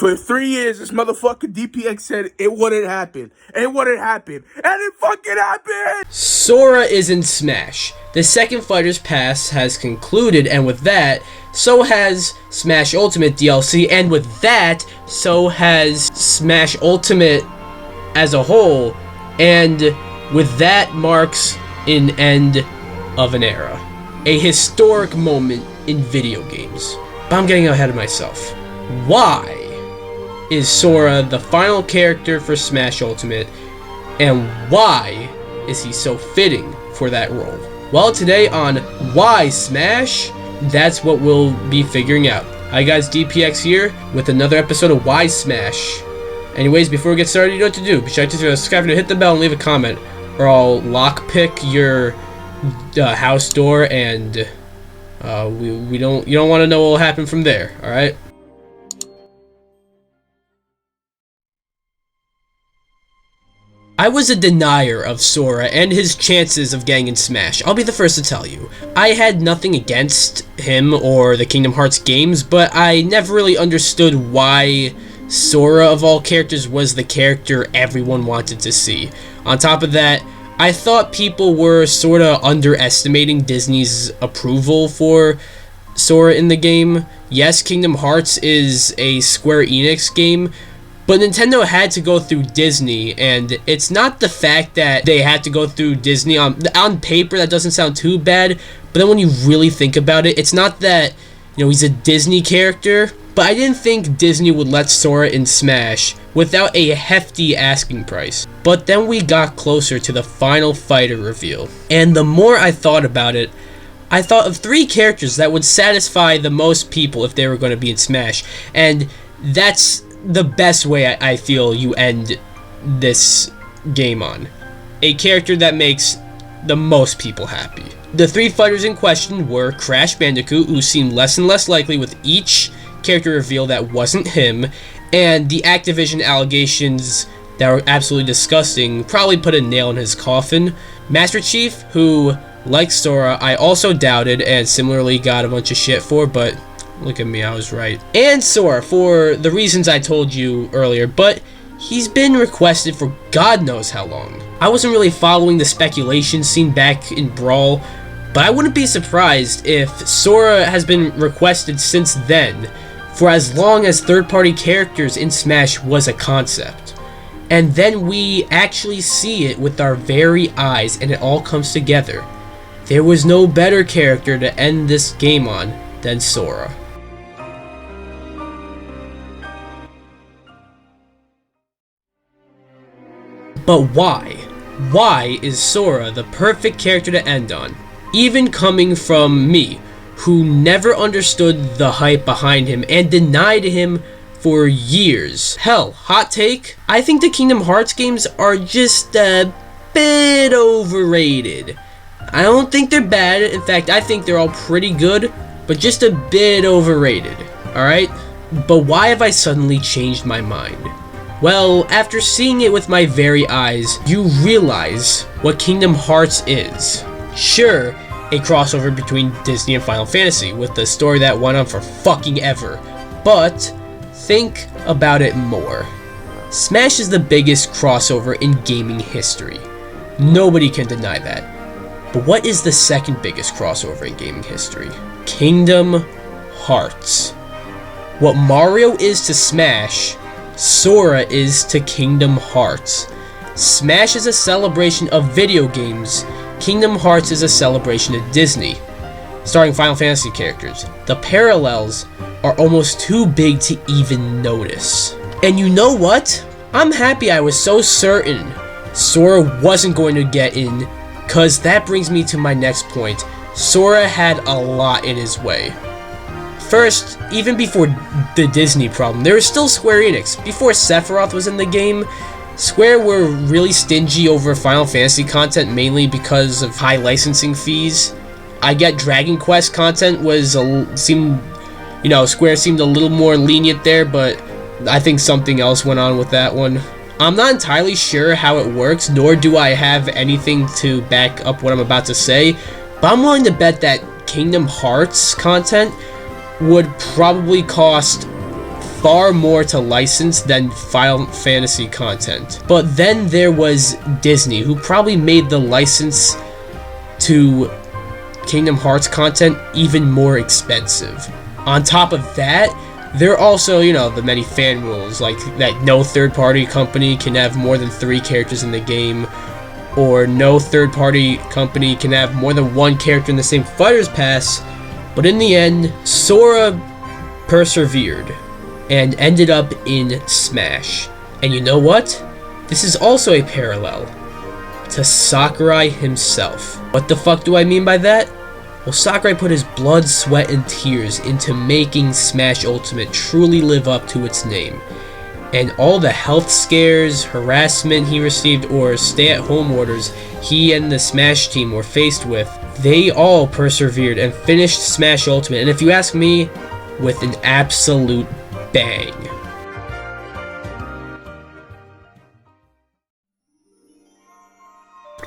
For 3 years, this motherfucking DPX said it wouldn't happen. It wouldn't happen. And it fucking happened! Sora is in Smash. The second Fighter's Pass has concluded, and with that, so has Smash Ultimate DLC, and with that, so has Smash Ultimate as a whole, and with that marks an end of an era. A historic moment in video games. But I'm getting ahead of myself. Why is Sora the final character for Smash Ultimate, and why is he so fitting for that role? Well, today on Why Smash, that's what we'll be figuring out. Hi guys, DPX here with another episode of Why Smash. Anyways, before we get started, you know what to do. Be sure to subscribe and hit the bell and leave a comment, or I'll lockpick your house door, and you don't want to know what will happen from there. All right. I was a denier of Sora and his chances of getting in Smash. I'll be the first to tell you. I had nothing against him or the Kingdom Hearts games, but I never really understood why Sora, of all characters, was the character everyone wanted to see. On top of that, I thought people were sorta underestimating Disney's approval for Sora in the game. Yes, Kingdom Hearts is a Square Enix game, but Nintendo had to go through Disney, and it's not the fact that they had to go through Disney. On paper, that doesn't sound too bad, but then when you really think about it, it's not that, you know, he's a Disney character, but I didn't think Disney would let Sora in Smash without a hefty asking price. But then we got closer to the final fighter reveal, and the more I thought about it, I thought of 3 characters that would satisfy the most people if they were going to be in Smash, and that's the best way I feel you end this game on. A character that makes the most people happy. The 3 fighters in question were Crash Bandicoot, who seemed less and less likely with each character reveal that wasn't him, and the Activision allegations that were absolutely disgusting probably put a nail in his coffin. Master Chief, who, like Sora, I also doubted and similarly got a bunch of shit for, but look at me, I was right. And Sora, for the reasons I told you earlier, but he's been requested for God knows how long. I wasn't really following the speculation seen back in Brawl, but I wouldn't be surprised if Sora has been requested since then, for as long as third-party characters in Smash was a concept. And then we actually see it with our very eyes, and it all comes together. There was no better character to end this game on than Sora. But why? Why is Sora the perfect character to end on? Even coming from me, who never understood the hype behind him and denied him for years. Hell, hot take, I think the Kingdom Hearts games are just a bit overrated. I don't think they're bad, in fact I think they're all pretty good, but just a bit overrated, alright? But why have I suddenly changed my mind? Well, after seeing it with my very eyes, you realize what Kingdom Hearts is. Sure, a crossover between Disney and Final Fantasy, with the story that went on for fucking ever, but think about it more. Smash is the biggest crossover in gaming history. Nobody can deny that. But what is the second biggest crossover in gaming history? Kingdom Hearts. What Mario is to Smash, Sora is to Kingdom Hearts. Smash is a celebration of video games. Kingdom Hearts is a celebration of Disney, starring Final Fantasy characters. The parallels are almost too big to even notice. And you know what? I'm happy I was so certain Sora wasn't going to get in, cause that brings me to my next point. Sora had a lot in his way. First, even before the Disney problem, there was still Square Enix. Before Sephiroth was in the game, Square were really stingy over Final Fantasy content, mainly because of high licensing fees. I get Dragon Quest content Square seemed a little more lenient there, but I think something else went on with that one. I'm not entirely sure how it works, nor do I have anything to back up what I'm about to say, but I'm willing to bet that Kingdom Hearts content would probably cost far more to license than Final Fantasy content. But then there was Disney, who probably made the license to Kingdom Hearts content even more expensive. On top of that, there are also, you know, the many fan rules, like that no third-party company can have more than 3 characters in the game, or no third-party company can have more than 1 character in the same Fighter's Pass. But in the end, Sora persevered and ended up in Smash. And you know what? This is also a parallel to Sakurai himself. What the fuck do I mean by that? Well, Sakurai put his blood, sweat, and tears into making Smash Ultimate truly live up to its name. And all the health scares, harassment he received, or stay-at-home orders he and the Smash team were faced with, they all persevered and finished Smash Ultimate, and if you ask me, with an absolute bang.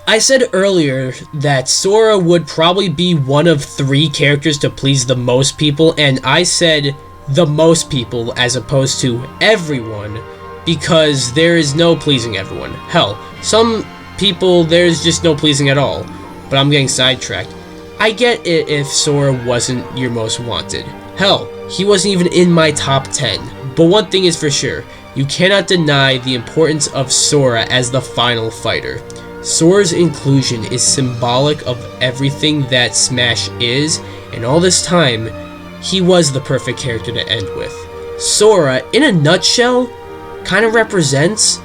I said earlier that Sora would probably be one of 3 characters to please the most people, and I said the most people as opposed to everyone, because there is no pleasing everyone. Hell, some people there's just no pleasing at all, but I'm getting sidetracked. I get it if Sora wasn't your most wanted. Hell, he wasn't even in my top 10. But one thing is for sure, you cannot deny the importance of Sora as the final fighter. Sora's inclusion is symbolic of everything that Smash is, and all this time, he was the perfect character to end with. Sora, in a nutshell, kind of represents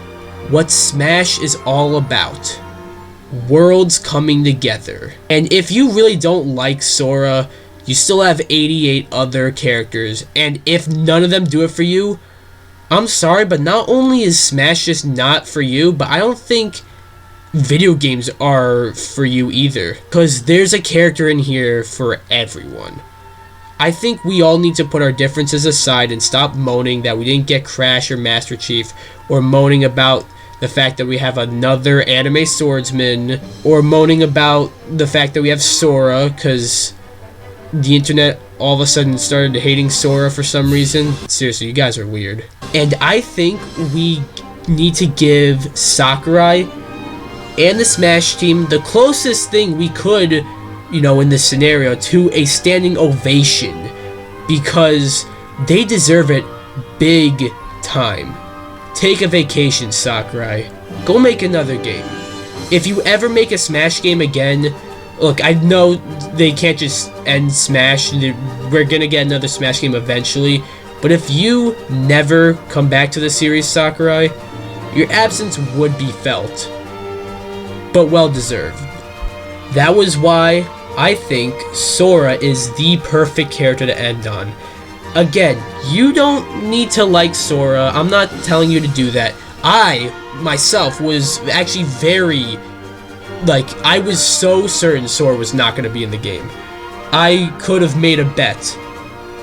what Smash is all about. Worlds coming together. And if you really don't like Sora, you still have 88 other characters, and if none of them do it for you, I'm sorry, but not only is Smash just not for you, but I don't think video games are for you either, because there's a character in here for everyone. I think we all need to put our differences aside and stop moaning that we didn't get Crash or Master Chief, or moaning about the fact that we have another anime swordsman, or moaning about the fact that we have Sora, because the internet all of a sudden started hating Sora for some reason. Seriously, you guys are weird. And I think we need to give Sakurai and the Smash team the closest thing we could, you know, in this scenario, to a standing ovation, because they deserve it big time. Take a vacation, Sakurai. Go make another game. If you ever make a Smash game again, look, I know they can't just end Smash. We're gonna get another Smash game eventually. But if you never come back to the series, Sakurai, your absence would be felt. But well deserved. That was why I think Sora is the perfect character to end on. Again, you don't need to like Sora. I'm not telling you to do that. I, myself, was actually very... I was so certain Sora was not going to be in the game. I could have made a bet.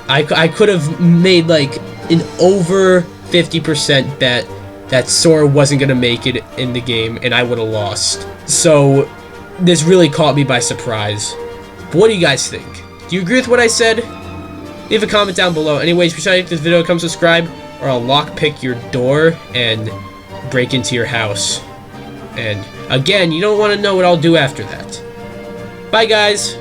I could have made, an over 50% bet that Sora wasn't going to make it in the game, and I would have lost. So, this really caught me by surprise. But what do you guys think? Do you agree with what I said? Leave a comment down below. Anyways, be sure to like this video, come subscribe, or I'll lockpick your door and break into your house. And again, you don't want to know what I'll do after that. Bye, guys!